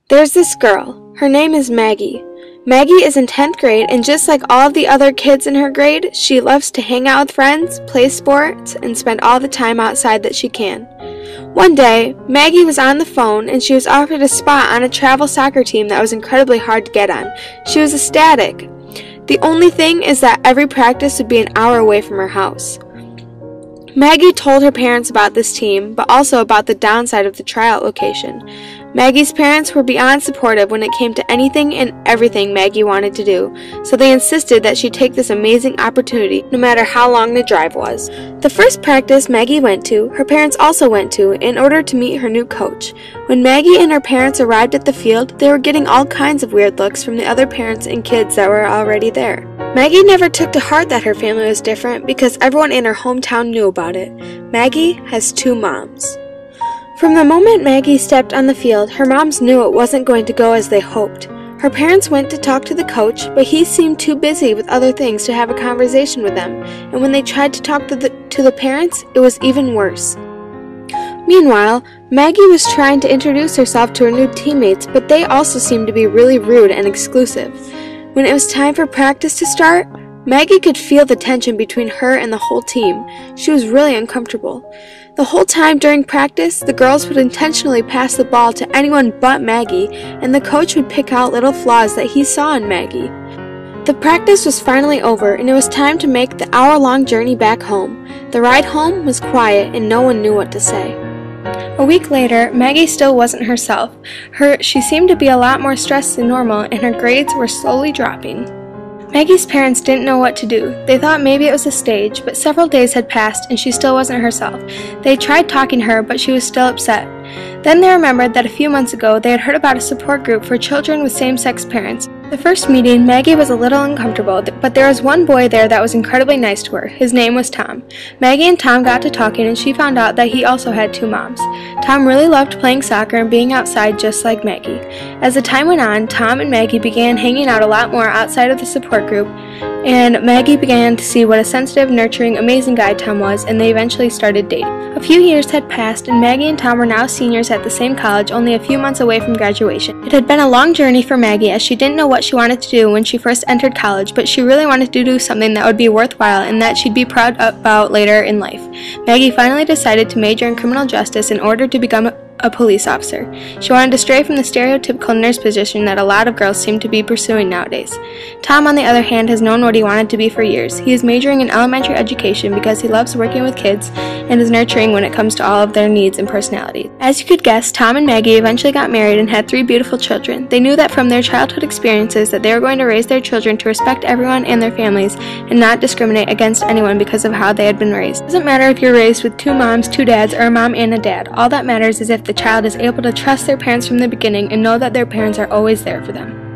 There's this girl. Her name is Maggie. Maggie is in 10th grade, and just like all of the other kids in her grade, she loves to hang out with friends, play sports, and spend all the time outside that she can. One day, Maggie was on the phone and she was offered a spot on a travel soccer team that was incredibly hard to get on. She was ecstatic. The only thing is that every practice would be an hour away from her house. Maggie told her parents about this team, but also about the downside of the tryout location. Maggie's parents were beyond supportive when it came to anything and everything Maggie wanted to do, so they insisted that she take this amazing opportunity, no matter how long the drive was. The first practice Maggie went to, her parents also went to, in order to meet her new coach. When Maggie and her parents arrived at the field, they were getting all kinds of weird looks from the other parents and kids that were already there. Maggie never took to heart that her family was different because everyone in her hometown knew about it. Maggie has 2 moms. From the moment Maggie stepped on the field, her moms knew it wasn't going to go as they hoped. Her parents went to talk to the coach, but he seemed too busy with other things to have a conversation with them, and when they tried to talk to the parents, it was even worse. Meanwhile, Maggie was trying to introduce herself to her new teammates, but they also seemed to be really rude and exclusive. When it was time for practice to start, Maggie could feel the tension between her and the whole team. She was really uncomfortable. The whole time during practice, the girls would intentionally pass the ball to anyone but Maggie, and the coach would pick out little flaws that he saw in Maggie. The practice was finally over, and it was time to make the hour-long journey back home. The ride home was quiet, and no one knew what to say. A week later, Maggie still wasn't herself. She seemed to be a lot more stressed than normal, and her grades were slowly dropping. Maggie's parents didn't know what to do. They thought maybe it was a stage, but several days had passed and she still wasn't herself. They tried talking to her, but she was still upset. Then they remembered that a few months ago they had heard about a support group for children with same-sex parents. The first meeting, Maggie was a little uncomfortable, but there was one boy there that was incredibly nice to her. His name was Tom. Maggie and Tom got to talking and she found out that he also had 2 moms. Tom really loved playing soccer and being outside just like Maggie. As the time went on, Tom and Maggie began hanging out a lot more outside of the support group, and Maggie began to see what a sensitive, nurturing, amazing guy Tom was, and they eventually started dating. A few years had passed, and Maggie and Tom were now seniors at the same college, only a few months away from graduation. It had been a long journey for Maggie, as she didn't know what she wanted to do when she first entered college, but she really wanted to do something that would be worthwhile and that she'd be proud about later in life. Maggie finally decided to major in criminal justice in order to become a police officer. She wanted to stray from the stereotypical nurse position that a lot of girls seem to be pursuing nowadays. Tom, on the other hand, has known what he wanted to be for years. He is majoring in elementary education because he loves working with kids and is nurturing when it comes to all of their needs and personalities. As you could guess, Tom and Maggie eventually got married and had 3 beautiful children. They knew that from their childhood experiences that they were going to raise their children to respect everyone and their families and not discriminate against anyone because of how they had been raised. It doesn't matter if you're raised with 2 moms, 2 dads, or a mom and a dad. All that matters is if the child is able to trust their parents from the beginning and know that their parents are always there for them.